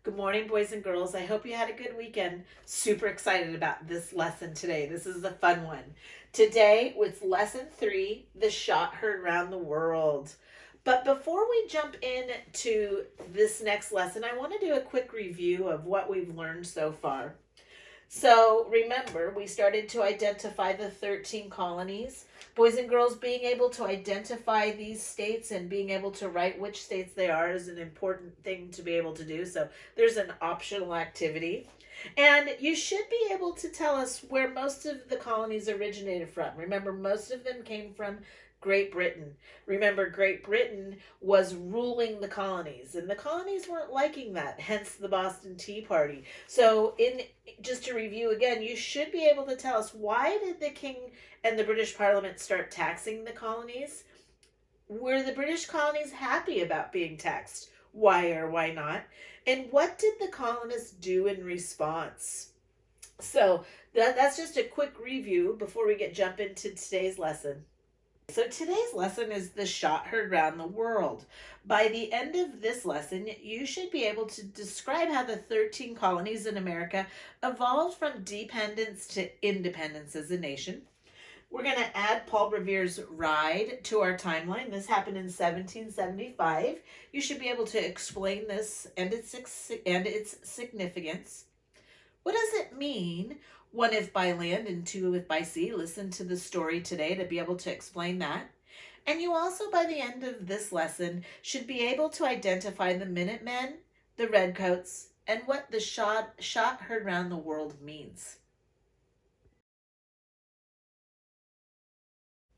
Good morning, boys and girls. I hope you had a good weekend. Super excited about this lesson today. This is the fun one. Today, with lesson 3, the shot heard around the world. But before we jump into this next lesson, I want to do a quick review of what we've learned so far. So remember, we started to identify the 13 colonies. Boys and girls, being able to identify these states and being able to write which states they are is an important thing to be able to do. So there's an optional activity. And you should be able to tell us where most of the colonies originated from. Remember, most of them came from Great Britain. Remember, Great Britain was ruling the colonies, and the colonies weren't liking that, hence the Boston Tea Party. So, in just to review again, you should be able to tell us, why did the king and the British Parliament start taxing the colonies? Were the British colonies happy about being taxed? Why or why not? And what did the colonists do in response? So that's just a quick review before we jump into today's lesson. So today's lesson is the shot heard round the world. By the end of this lesson, you should be able to describe how the 13 colonies in America evolved from dependence to independence as a nation. We're going to add Paul Revere's Ride to our timeline. This happened in 1775. You should be able to explain this and its significance. What does it mean? One, if by land, and two, if by sea. Listen to the story today to be able to explain that. And you also, by the end of this lesson, should be able to identify the Minutemen, the Redcoats, and what the shot heard round the world means.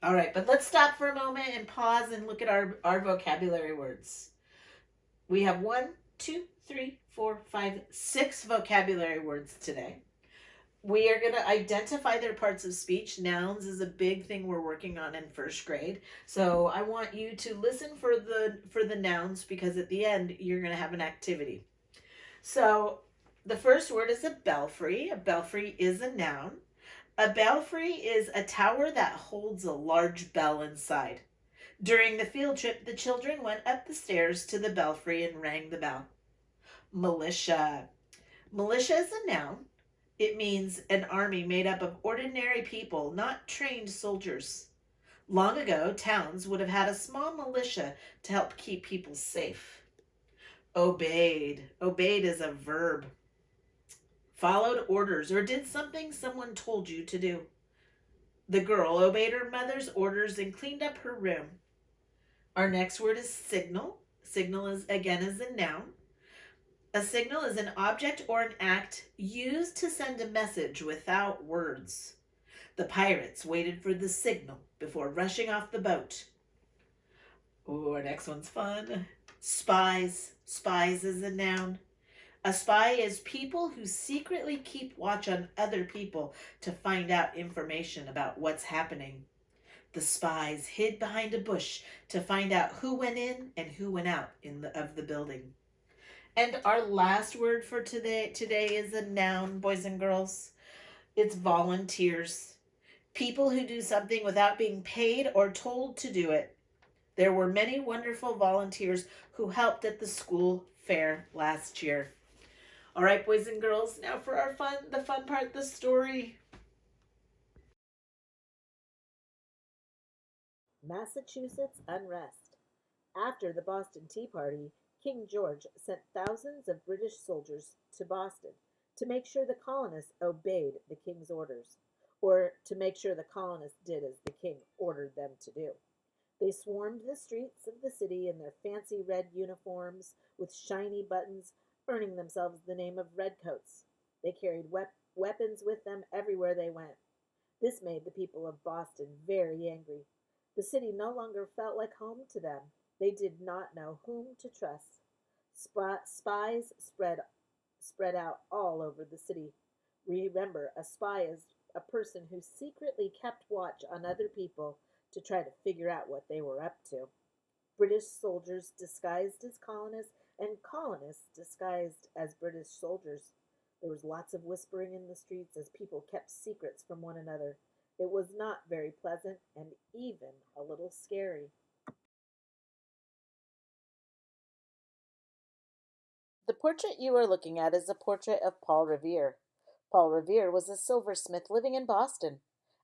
All right, but let's stop for a moment and pause and look at our vocabulary words. We have 6 vocabulary words today. We are going to identify their parts of speech. Nouns is a big thing we're working on in first grade. So I want you to listen for the nouns, because at the end you're going to have an activity. So the first word is a belfry. A belfry is a noun. A belfry is a tower that holds a large bell inside. During the field trip, the children went up the stairs to the belfry and rang the bell. Militia. Militia is a noun. It means an army made up of ordinary people, not trained soldiers. Long ago, towns would have had a small militia to help keep people safe. Obeyed. Obeyed is a verb. Followed orders or did something someone told you to do. The girl obeyed her mother's orders and cleaned up her room. Our next word is signal. Signal is a noun. A signal is an object or an act used to send a message without words. The pirates waited for the signal before rushing off the boat. Oh, our next one's fun. Spies. Spies is a noun. A spy is people who secretly keep watch on other people to find out information about what's happening. The spies hid behind a bush to find out who went in and who went out of the building. And our last word for today is a noun, boys and girls. It's volunteers. People who do something without being paid or told to do it. There were many wonderful volunteers who helped at the school fair last year. All right, boys and girls, now for the fun part, the story. Massachusetts unrest. After the Boston Tea Party, King George sent thousands of British soldiers to Boston to make sure the colonists obeyed the king's orders, or to make sure the colonists did as the king ordered them to do. They swarmed the streets of the city in their fancy red uniforms with shiny buttons, earning themselves the name of Redcoats. They carried weapons with them everywhere they went. This made the people of Boston very angry. The city no longer felt like home to them. They did not know whom to trust. Spies spread out all over the city. Remember, a spy is a person who secretly kept watch on other people to try to figure out what they were up to. British soldiers disguised as colonists and colonists disguised as British soldiers. There was lots of whispering in the streets as people kept secrets from one another. It was not very pleasant and even a little scary. The portrait you are looking at is a portrait of Paul Revere. Paul Revere was a silversmith living in Boston.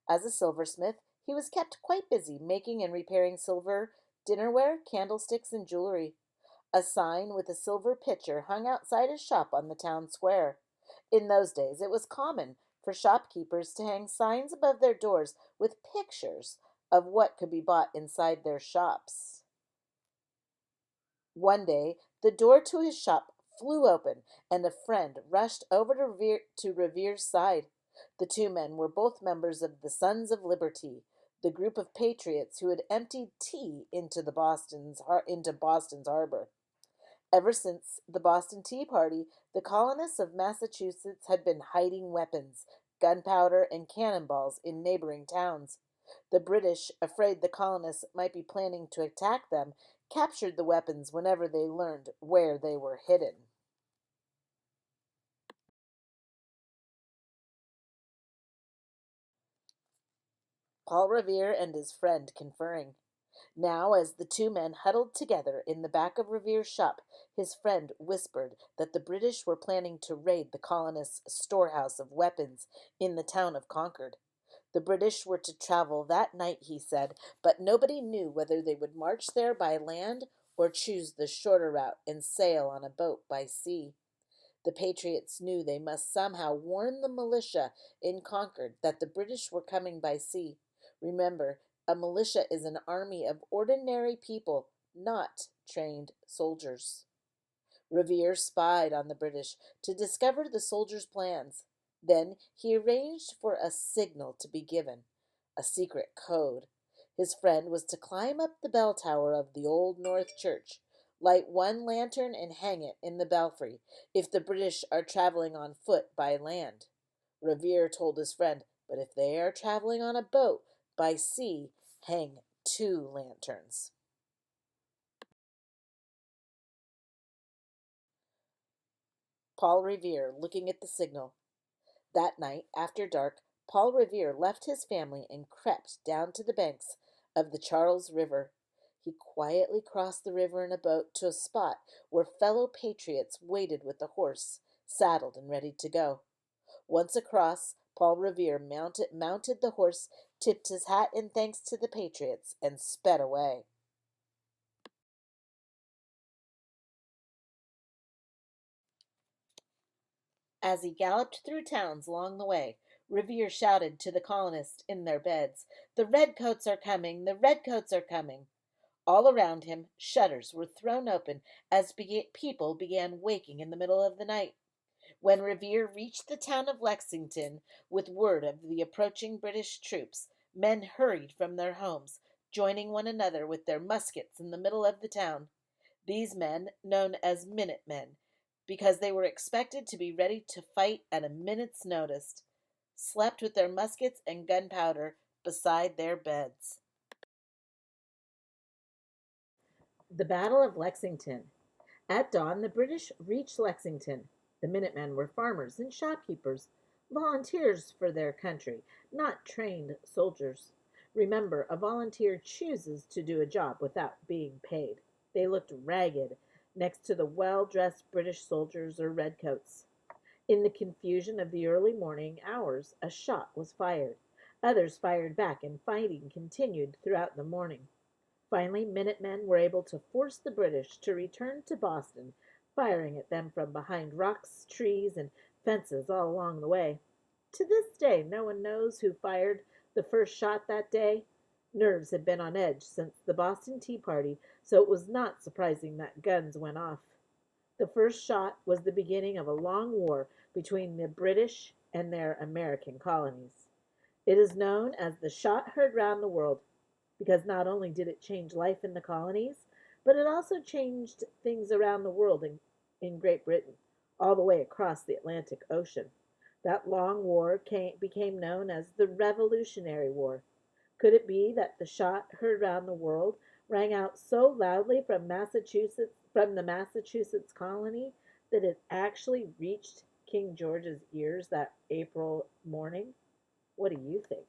As a silversmith, he was kept quite busy making and repairing silver dinnerware, candlesticks, and jewelry. A sign with a silver pitcher hung outside his shop on the town square. In those days, it was common for shopkeepers to hang signs above their doors with pictures of what could be bought inside their shops. One day, the door to his shop flew open, and a friend rushed over to Revere's side. The two men were both members of the Sons of Liberty, the group of patriots who had emptied tea into Boston's harbor. Ever since the Boston Tea Party, the colonists of Massachusetts had been hiding weapons, gunpowder, and cannonballs in neighboring towns. The British, afraid the colonists might be planning to attack them, captured the weapons whenever they learned where they were hidden. Paul Revere and his friend conferring. Now, as the two men huddled together in the back of Revere's shop, his friend whispered that the British were planning to raid the colonists' storehouse of weapons in the town of Concord. The British were to travel that night, he said, but nobody knew whether they would march there by land or choose the shorter route and sail on a boat by sea. The patriots knew they must somehow warn the militia in Concord that the British were coming by sea. Remember, a militia is an army of ordinary people, not trained soldiers. Revere spied on the British to discover the soldiers' plans. Then he arranged for a signal to be given, a secret code. His friend was to climb up the bell tower of the Old North Church, light one lantern, and hang it in the belfry if the British are traveling on foot by land. Revere told his friend, but if they are traveling on a boat by sea, hang two lanterns. Paul Revere looking at the signal. That night, after dark, Paul Revere left his family and crept down to the banks of the Charles River. He quietly crossed the river in a boat to a spot where fellow patriots waited with a horse, saddled and ready to go. Once across, Paul Revere mounted the horse, tipped his hat in thanks to the patriots, and sped away. As he galloped through towns along the way, Revere shouted to the colonists in their beds, "The redcoats are coming! The redcoats are coming!" All around him, shutters were thrown open as people began waking in the middle of the night. When Revere reached the town of Lexington with word of the approaching British troops, men hurried from their homes, joining one another with their muskets in the middle of the town. These men, known as minute men, because they were expected to be ready to fight at a minute's notice, slept with their muskets and gunpowder beside their beds. The Battle of Lexington. At dawn, the British reached Lexington. The Minutemen were farmers and shopkeepers, volunteers for their country, not trained soldiers. Remember, a volunteer chooses to do a job without being paid. They looked ragged next to the well dressed British soldiers or redcoats. In the confusion of the early morning hours, a shot was fired. Others fired back, and fighting continued throughout the morning. Finally, Minutemen were able to force the British to return to Boston, firing at them from behind rocks, trees, and fences all along the way. To this day, no one knows who fired the first shot that day. Nerves had been on edge since the Boston Tea Party, so it was not surprising that guns went off. The first shot was the beginning of a long war between the British and their American colonies. It is known as the shot heard round the world because not only did it change life in the colonies, but it also changed things around the world in Great Britain, all the way across the Atlantic Ocean. That long war became known as the Revolutionary War. Could it be that the shot heard round the world rang out so loudly from the Massachusetts colony that it actually reached King George's ears that April morning? What do you think?